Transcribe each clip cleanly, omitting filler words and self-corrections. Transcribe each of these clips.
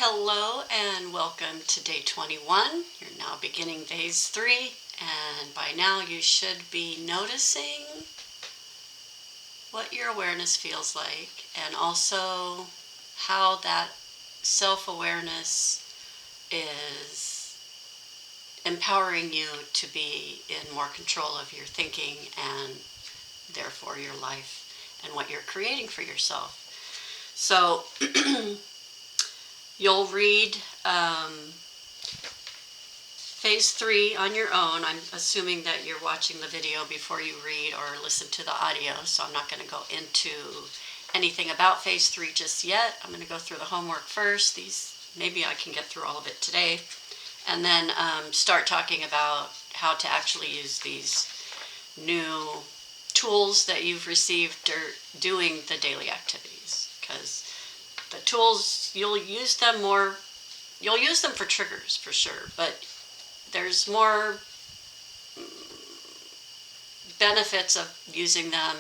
Hello and welcome to day 21. You're now beginning phase 3, and by now you should be noticing what your awareness feels like and also how that self-awareness is empowering you to be in more control of your thinking and therefore your life and what you're creating for yourself. So you'll read phase 3 on your own. I'm assuming that you're watching the video before you read or listen to the audio, so I'm not going to go into anything about phase 3 just yet. I'm going to go through the homework first. Maybe I can get through all of it today, and then start talking about how to actually use these new tools that you've received doing the daily activities, because the tools, you'll use them for triggers for sure, but there's more benefits of using them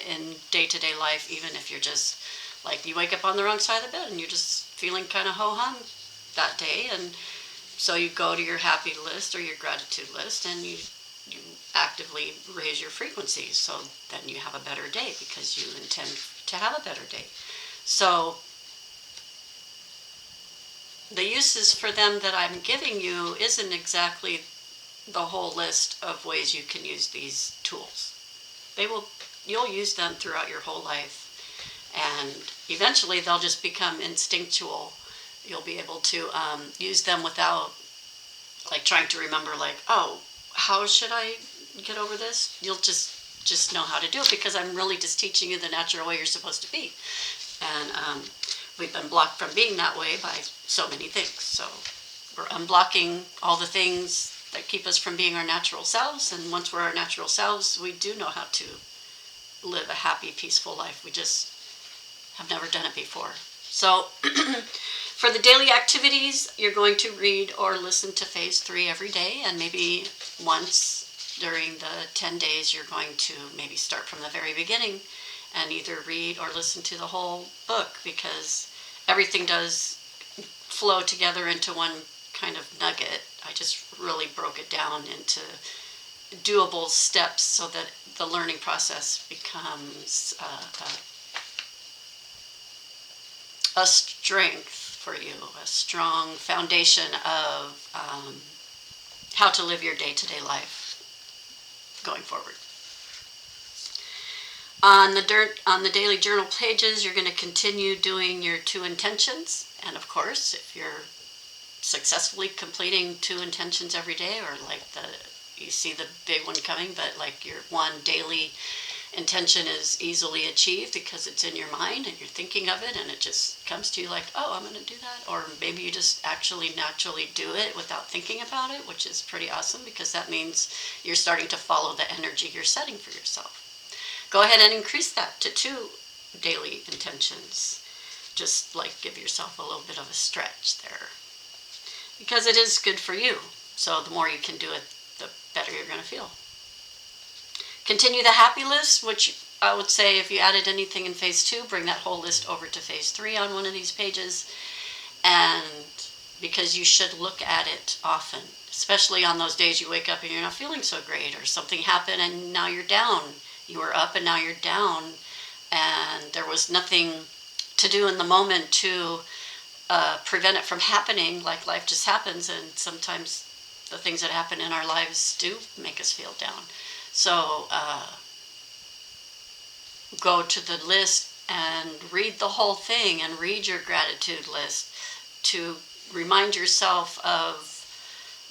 in day-to-day life, even if you're just like, you wake up on the wrong side of the bed and you're just feeling kind of ho-hum that day, and so you go to your happy list or your gratitude list and you actively raise your frequency, so then you have a better day because you intend to have a better day. So the uses for them that I'm giving you isn't exactly the whole list of ways you can use these tools. You'll use them throughout your whole life, and eventually they'll just become instinctual. You'll be able to use them without like trying to remember, like, oh, how should I get over this? You'll just know how to do it, because I'm really just teaching you the natural way you're supposed to be. And we've been blocked from being that way by so many things. So we're unblocking all the things that keep us from being our natural selves. And once we're our natural selves, we do know how to live a happy, peaceful life. We just have never done it before. So for the daily activities, you're going to read or listen to phase 3 every day. And maybe once during the 10 days, you're going to maybe start from the very beginning and either read or listen to the whole book, because everything does flow together into one kind of nugget. I just really broke it down into doable steps so that the learning process becomes a strength for you, a strong foundation of how to live your day-to-day life going forward. On the daily journal pages, you're going to continue doing your 2 intentions. And of course, if you're successfully completing 2 intentions every day, or like you see the big one coming, but like your one daily intention is easily achieved because it's in your mind and you're thinking of it and it just comes to you like, oh, I'm going to do that. Or maybe you just actually naturally do it without thinking about it, which is pretty awesome, because that means you're starting to follow the energy you're setting for yourself. Go ahead and increase that to 2 daily intentions. Just like give yourself a little bit of a stretch there, because it is good for you. So the more you can do it, the better you're going to feel. Continue the happy list, which I would say if you added anything in phase 2, bring that whole list over to phase 3 on one of these pages. And because you should look at it often, especially on those days you wake up and you're not feeling so great, or something happened and now you're down. You were up and now you're down, and there was nothing to do in the moment to prevent it from happening. Like, life just happens, and sometimes the things that happen in our lives do make us feel down. So go to the list and read the whole thing, and read your gratitude list to remind yourself of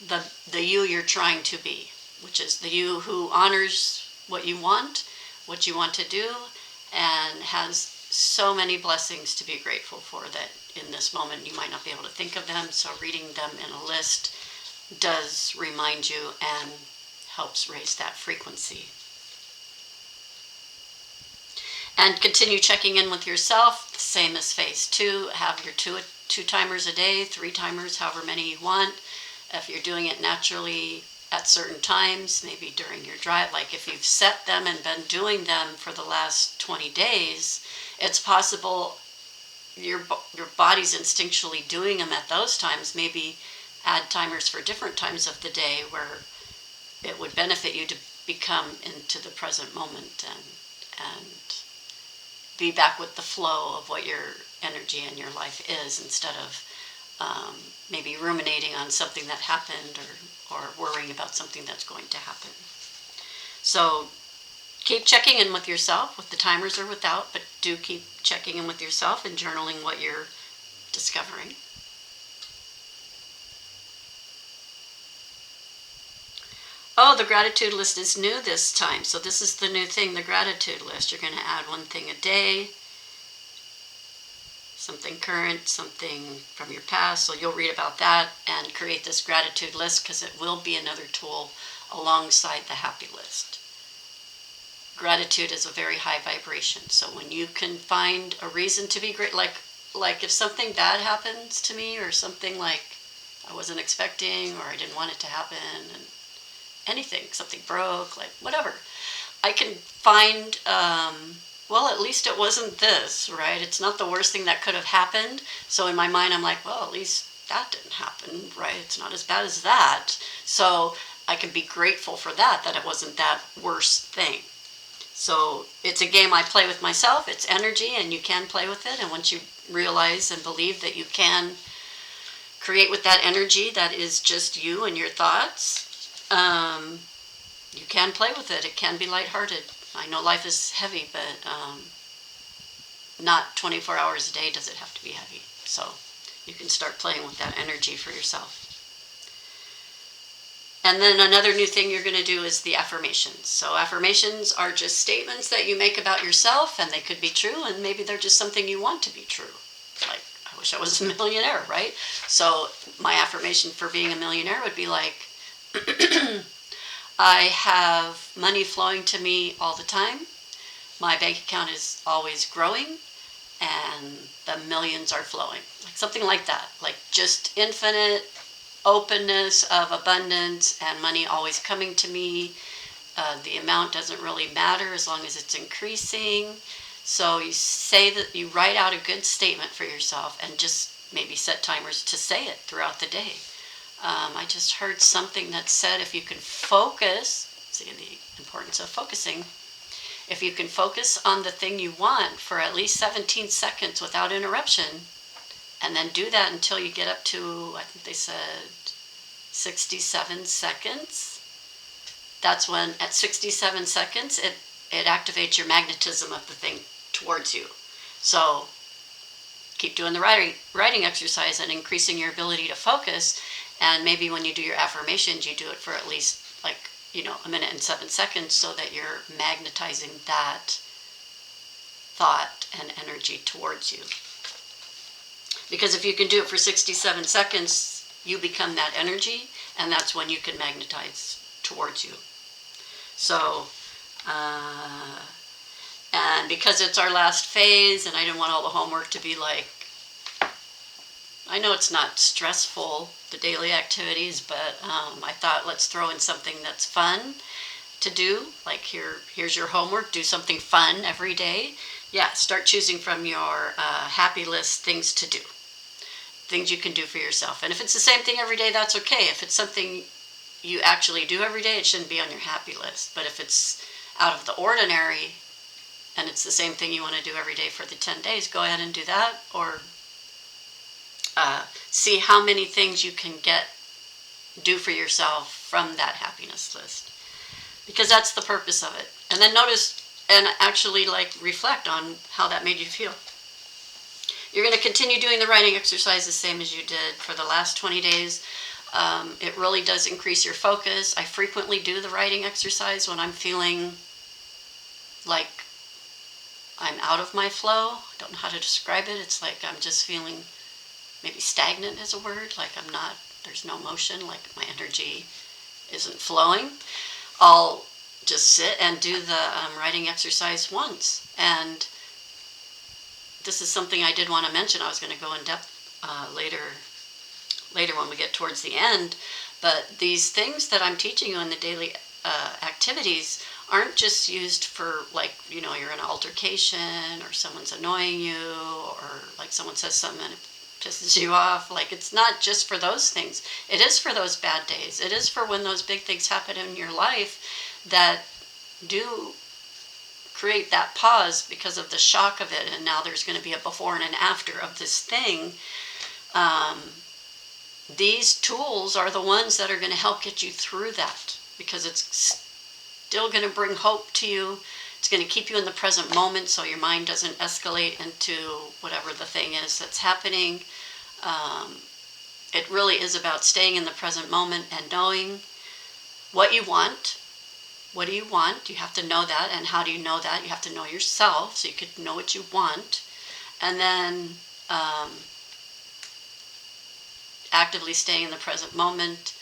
the you you're trying to be, which is the you who honors what you want to do, and has so many blessings to be grateful for that in this moment you might not be able to think of them. So reading them in a list does remind you and helps raise that frequency. And continue checking in with yourself, same as phase 2. Have your two timers a day, 3 timers, however many you want. If you're doing it naturally at certain times, maybe during your drive, like if you've set them and been doing them for the last 20 days, it's possible your body's instinctually doing them at those times. Maybe add timers for different times of the day where it would benefit you to become into the present moment and be back with the flow of what your energy in your life is, instead of maybe ruminating on something that happened, or worrying about something that's going to happen. So keep checking in with yourself, with the timers or without, but do keep checking in with yourself and journaling what you're discovering. Oh, the gratitude list is new this time. So this is the new thing, the gratitude list. You're going to add one thing a day, something current, something from your past. So you'll read about that and create this gratitude list, because it will be another tool alongside the happy list. Gratitude is a very high vibration. So when you can find a reason to be great, like if something bad happens to me, or something like I wasn't expecting, or I didn't want it to happen, and anything, something broke, like whatever, I can find, well, at least it wasn't this, right? It's not the worst thing that could have happened. So in my mind, I'm like, well, at least that didn't happen, right? It's not as bad as that. So I can be grateful for that it wasn't that worst thing. So it's a game I play with myself. It's energy, and you can play with it. And once you realize and believe that you can create with that energy that is just you and your thoughts, you can play with it. It can be lighthearted. I know life is heavy, but not 24 hours a day does it have to be heavy. So you can start playing with that energy for yourself. And then another new thing you're going to do is the affirmations. So affirmations are just statements that you make about yourself, and they could be true, and maybe they're just something you want to be true. Like, I wish I was a millionaire, right? So my affirmation for being a millionaire would be like, I have money flowing to me all the time. My bank account is always growing, and the millions are flowing. Like something like that. Like just infinite openness of abundance and money always coming to me. The amount doesn't really matter as long as it's increasing. So you say that, you write out a good statement for yourself, and just maybe set timers to say it throughout the day. I just heard something that said, if you can focus, see the importance of focusing, if you can focus on the thing you want for at least 17 seconds without interruption, and then do that until you get up to, I think they said 67 seconds, that's when at 67 seconds it activates your magnetism of the thing towards you. So keep doing the writing exercise and increasing your ability to focus. And maybe when you do your affirmations, you do it for at least a minute and 7 seconds, so that you're magnetizing that thought and energy towards you. Because if you can do it for 67 seconds, you become that energy, and that's when you can magnetize towards you. So, and because it's our last phase, and I didn't want all the homework to be like, I know it's not stressful, the daily activities, but I thought, let's throw in something that's fun to do. Like here's your homework, do something fun every day. Yeah, start choosing from your happy list things to do. Things you can do for yourself. And if it's the same thing every day, that's okay. If it's something you actually do every day, it shouldn't be on your happy list. But if it's out of the ordinary, and it's the same thing you want to do every day for the 10 days, go ahead and do that. Or see how many things you can do for yourself from that happiness list, because that's the purpose of it. And then notice and actually reflect on how that made you feel. You're going to continue doing the writing exercise the same as you did for the last 20 days. It really does increase your focus. I frequently do the writing exercise when I'm feeling like I'm out of my flow. I don't know how to describe it. It's like I'm just feeling, maybe stagnant is a word, like there's no motion, like my energy isn't flowing. I'll just sit and do the writing exercise once. And this is something I did want to mention. I was going to go in depth later when we get towards the end. But these things that I'm teaching you in the daily activities aren't just used for, like, you're in an altercation or someone's annoying you, or like someone says something and it pisses you off. Like, it's not just for those things. It is for those bad days. It is for when those big things happen in your life that do create that pause because of the shock of it, and now there's going to be a before and an after of this thing. These tools are the ones that are going to help get you through that, because it's still going to bring hope to you. It's going to keep you in the present moment so your mind doesn't escalate into whatever the thing is that's happening. It really is about staying in the present moment and knowing what you want. What do you want? You have to know that. And how do you know that? You have to know yourself so you could know what you want. And then actively staying in the present moment,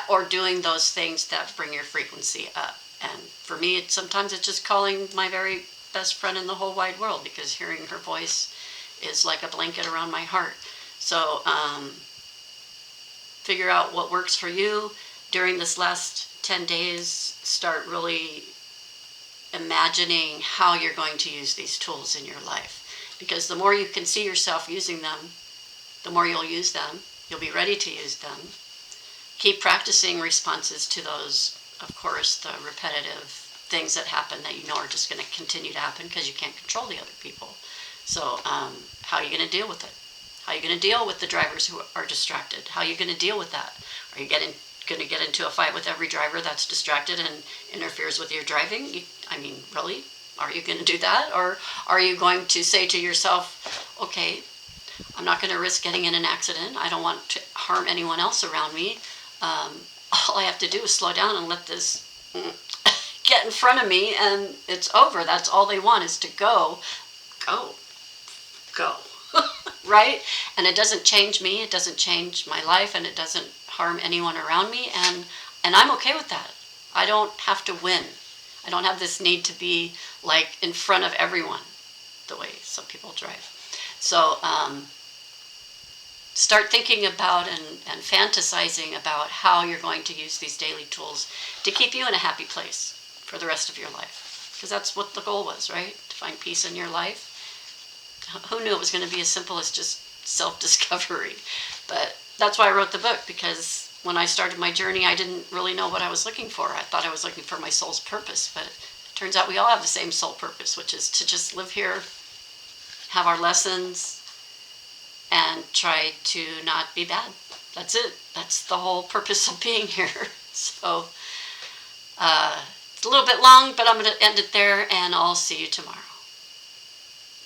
or doing those things that bring your frequency up. And for me, sometimes it's just calling my very best friend in the whole wide world, because hearing her voice is like a blanket around my heart. So figure out what works for you. During this last 10 days, start really imagining how you're going to use these tools in your life. Because the more you can see yourself using them, the more you'll use them. You'll be ready to use them. Keep practicing responses to those, of course, the repetitive things that happen that you know are just going to continue to happen because you can't control the other people. So how are you going to deal with it? How are you going to deal with the drivers who are distracted? How are you going to deal with that? Are you going to get into a fight with every driver that's distracted and interferes with your driving? Really? Are you going to do that? Or are you going to say to yourself, okay, I'm not going to risk getting in an accident. I don't want to harm anyone else around me. All I have to do is slow down and let this get in front of me, and it's over. That's all they want, is to go. Right? And it doesn't change me. It doesn't change my life, and it doesn't harm anyone around me. And I'm okay with that. I don't have to win. I don't have this need to be like in front of everyone the way some people drive. So start thinking about and fantasizing about how you're going to use these daily tools to keep you in a happy place for the rest of your life. Because that's what the goal was, right? To find peace in your life. Who knew it was going to be as simple as just self-discovery? But that's why I wrote the book, because when I started my journey, I didn't really know what I was looking for. I thought I was looking for my soul's purpose, but it turns out we all have the same soul purpose, which is to just live here, have our lessons, and try to not be bad. That's it. That's the whole purpose of being here. So it's a little bit long, but I'm going to end it there, and I'll see you tomorrow.